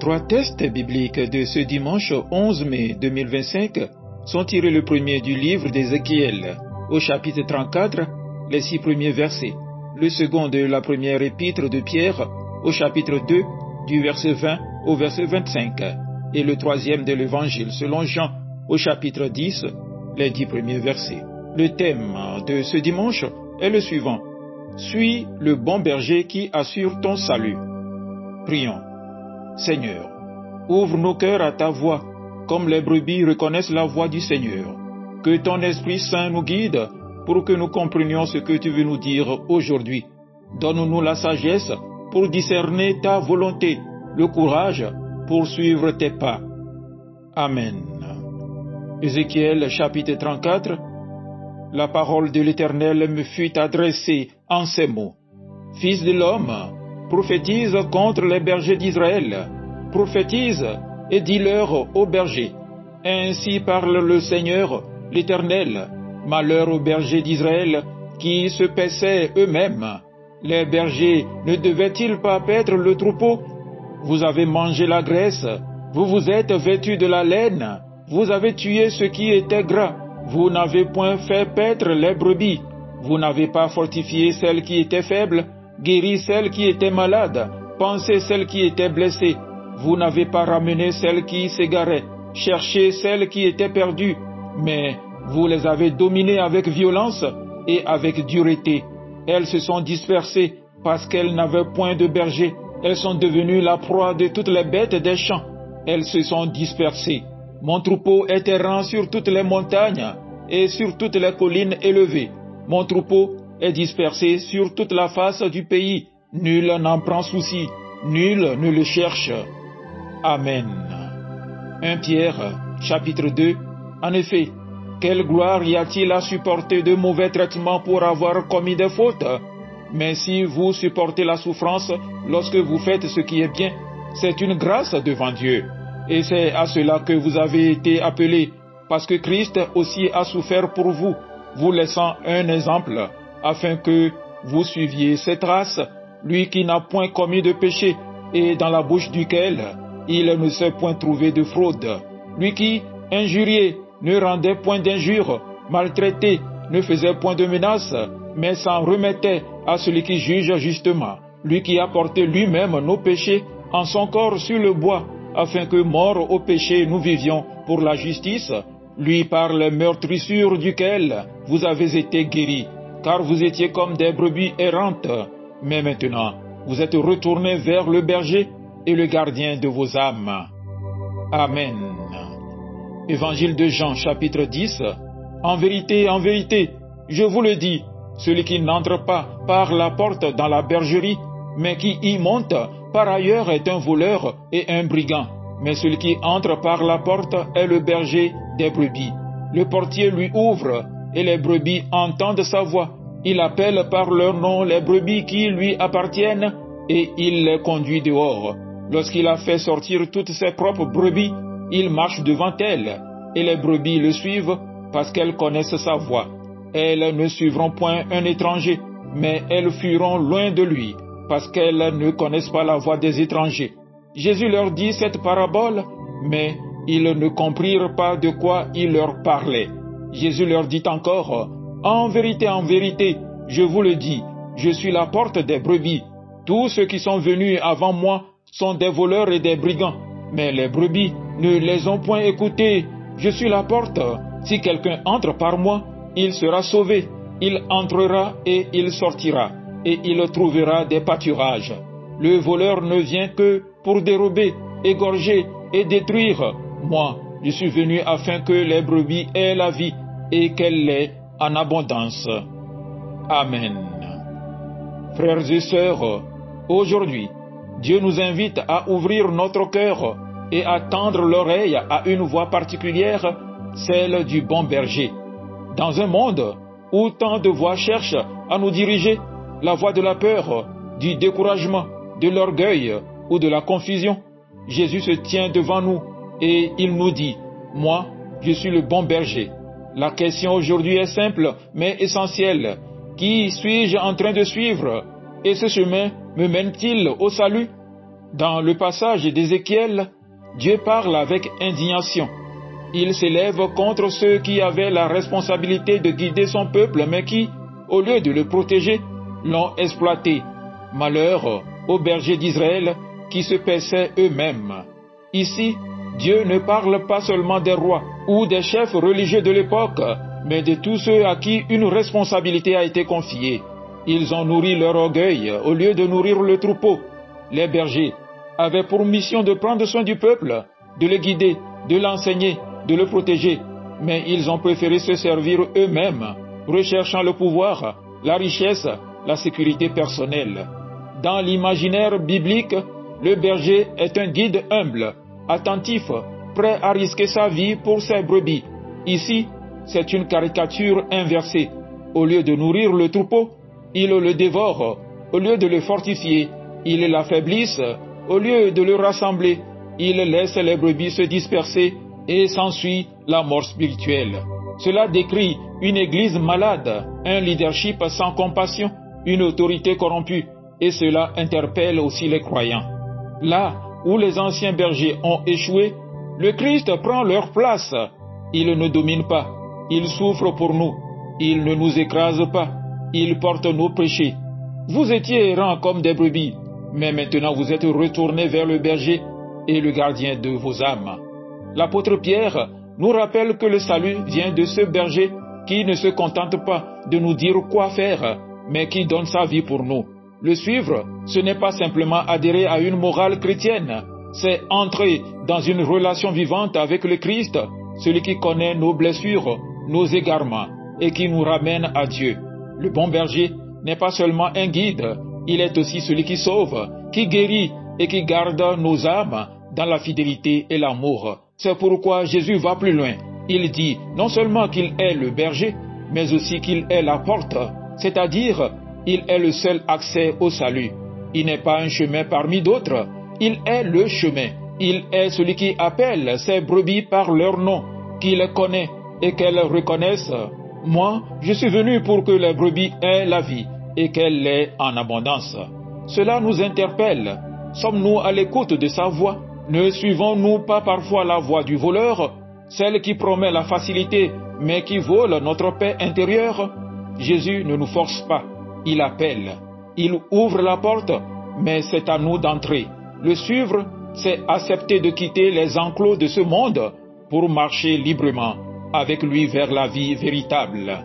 Trois textes bibliques de ce dimanche 11 mai 2025 sont tirés le premier du livre d'Ézéchiel, au chapitre 34, les 6 premiers versets, le second de la première épître de Pierre, au chapitre 2, du verset 20 au verset 25, et le troisième de l'Évangile selon Jean, au chapitre 10, les 10 premiers versets. Le thème de ce dimanche est le suivant: Suis le bon berger qui assure ton salut. Prions. Seigneur, ouvre nos cœurs à ta voix, comme les brebis reconnaissent la voix du Seigneur. Que ton Esprit Saint nous guide pour que nous comprenions ce que tu veux nous dire aujourd'hui. Donne-nous la sagesse pour discerner ta volonté, le courage pour suivre tes pas. Amen. Ézéchiel chapitre 34. La parole de l'Éternel me fut adressée en ces mots. Fils de l'homme, prophétise contre les bergers d'Israël. Prophétise et dis-leur aux bergers. Ainsi parle le Seigneur, l'Éternel. Malheur aux bergers d'Israël qui se paissaient eux-mêmes. Les bergers ne devaient-ils pas paître le troupeau? Vous avez mangé la graisse, vous vous êtes vêtus de la laine, vous avez tué ce qui était gras. Vous n'avez point fait paître les brebis, vous n'avez pas fortifié celles qui étaient faibles, guéri celles qui étaient malades, pansé celles qui étaient blessées. Vous n'avez pas ramené celles qui s'égaraient, cherché celles qui étaient perdues, mais vous les avez dominées avec violence et avec dureté. Elles se sont dispersées parce qu'elles n'avaient point de berger. Elles sont devenues la proie de toutes les bêtes des champs. Elles se sont dispersées. Mon troupeau est errant sur toutes les montagnes et sur toutes les collines élevées. Mon troupeau est dispersé sur toute la face du pays. Nul n'en prend souci, nul ne le cherche. Amen. 1 Pierre, chapitre 2. En effet, quelle gloire y a-t-il à supporter de mauvais traitements pour avoir commis des fautes? Mais si vous supportez la souffrance lorsque vous faites ce qui est bien, c'est une grâce devant Dieu. Et c'est à cela que vous avez été appelés, parce que Christ aussi a souffert pour vous, vous laissant un exemple, afin que vous suiviez ses traces, lui qui n'a point commis de péché, et dans la bouche duquel il ne s'est point trouvé de fraude. Lui qui, injurié, ne rendait point d'injures, maltraité, ne faisait point de menaces, mais s'en remettait à celui qui juge justement. Lui qui a porté lui-même nos péchés en son corps sur le bois, afin que, morts au péché, nous vivions pour la justice, lui par les meurtrissures duquel vous avez été guéris, car vous étiez comme des brebis errantes, mais maintenant vous êtes retournés vers le berger et le gardien de vos âmes. Amen. Évangile de Jean, chapitre 10. En vérité, je vous le dis, celui qui n'entre pas par la porte dans la bergerie, mais qui y monte par ailleurs est un voleur et un brigand. Mais celui qui entre par la porte est le berger des brebis. Le portier lui ouvre, et les brebis entendent sa voix. Il appelle par leur nom les brebis qui lui appartiennent, et il les conduit dehors. Lorsqu'il a fait sortir toutes ses propres brebis, il marche devant elles, et les brebis le suivent, parce qu'elles connaissent sa voix. Elles ne suivront point un étranger, mais elles fuiront loin de lui, parce qu'elles ne connaissent pas la voix des étrangers. Jésus leur dit cette parabole, mais ils ne comprirent pas de quoi il leur parlait. Jésus leur dit encore, en vérité, je vous le dis, je suis la porte des brebis. Tous ceux qui sont venus avant moi sont des voleurs et des brigands, mais les brebis ne les ont point écoutés. Je suis la porte. Si quelqu'un entre par moi, il sera sauvé. Il entrera et il sortira, et il trouvera des pâturages. Le voleur ne vient que pour dérober, égorger et détruire. Moi, je suis venu afin que les brebis aient la vie et qu'elle l'ait en abondance. Amen. Frères et sœurs, aujourd'hui, Dieu nous invite à ouvrir notre cœur et à tendre l'oreille à une voix particulière, celle du bon berger. Dans un monde où tant de voix cherchent à nous diriger, la voix de la peur, du découragement, de l'orgueil ou de la confusion, Jésus se tient devant nous et il nous dit, « Moi, je suis le bon berger. » La question aujourd'hui est simple mais essentielle. Qui suis-je en train de suivre? Et ce chemin me mène-t-il au salut? Dans le passage d'Ézéchiel, Dieu parle avec indignation. Il s'élève contre ceux qui avaient la responsabilité de guider son peuple, mais qui, au lieu de le protéger, l'ont exploité. Malheur aux bergers d'Israël qui se paissaient eux-mêmes. Ici, Dieu ne parle pas seulement des rois ou des chefs religieux de l'époque, mais de tous ceux à qui une responsabilité a été confiée. Ils ont nourri leur orgueil au lieu de nourrir le troupeau. Les bergers avaient pour mission de prendre soin du peuple, de le guider, de l'enseigner, de le protéger, mais ils ont préféré se servir eux-mêmes, recherchant le pouvoir, la richesse, la sécurité personnelle. Dans l'imaginaire biblique, le berger est un guide humble, attentif, prêt à risquer sa vie pour ses brebis. Ici, c'est une caricature inversée. Au lieu de nourrir le troupeau, il le dévore. Au lieu de le fortifier, il l'affaiblisse. Au lieu de le rassembler, il laisse les brebis se disperser et s'ensuit la mort spirituelle. Cela décrit une église malade, un leadership sans compassion, une autorité corrompue, et cela interpelle aussi les croyants. Là où les anciens bergers ont échoué, le Christ prend leur place. Il ne domine pas, il souffre pour nous, il ne nous écrase pas, il porte nos péchés. Vous étiez errants comme des brebis, mais maintenant vous êtes retournés vers le berger et le gardien de vos âmes. L'apôtre Pierre nous rappelle que le salut vient de ce berger qui ne se contente pas de nous dire quoi faire, mais qui donne sa vie pour nous. Le suivre, ce n'est pas simplement adhérer à une morale chrétienne, c'est entrer dans une relation vivante avec le Christ, celui qui connaît nos blessures, nos égarements, et qui nous ramène à Dieu. Le bon berger n'est pas seulement un guide, il est aussi celui qui sauve, qui guérit et qui garde nos âmes dans la fidélité et l'amour. C'est pourquoi Jésus va plus loin. Il dit non seulement qu'il est le berger, mais aussi qu'il est la porte, c'est-à-dire il est le seul accès au salut. Il n'est pas un chemin parmi d'autres, il est le chemin. Il est celui qui appelle ses brebis par leur nom, qu'il connaît et qu'elles reconnaissent. Moi, je suis venu pour que les brebis aient la vie et qu'elle l'ait en abondance. Cela nous interpelle. Sommes-nous à l'écoute de sa voix? Ne suivons-nous pas parfois la voie du voleur, celle qui promet la facilité, mais qui vole notre paix intérieure? Jésus ne nous force pas, il appelle, il ouvre la porte, mais c'est à nous d'entrer. Le suivre, c'est accepter de quitter les enclos de ce monde pour marcher librement avec lui vers la vie véritable.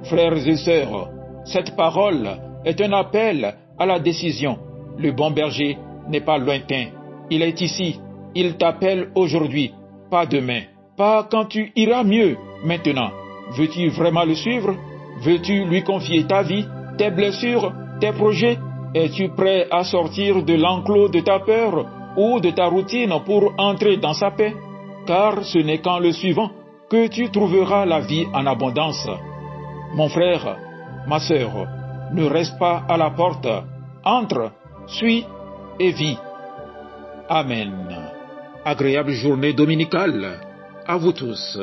Frères et sœurs, cette parole est un appel à la décision. Le bon berger n'est pas lointain, il est ici, il t'appelle aujourd'hui, pas demain, pas quand tu iras mieux, maintenant. Veux-tu vraiment le suivre? Veux-tu lui confier ta vie, tes blessures, tes projets? Es-tu prêt à sortir de l'enclos de ta peur ou de ta routine pour entrer dans sa paix? Car ce n'est qu'en le suivant que tu trouveras la vie en abondance. Mon frère, ma sœur, ne reste pas à la porte, entre, suis et vis. Amen. Agréable journée dominicale à vous tous.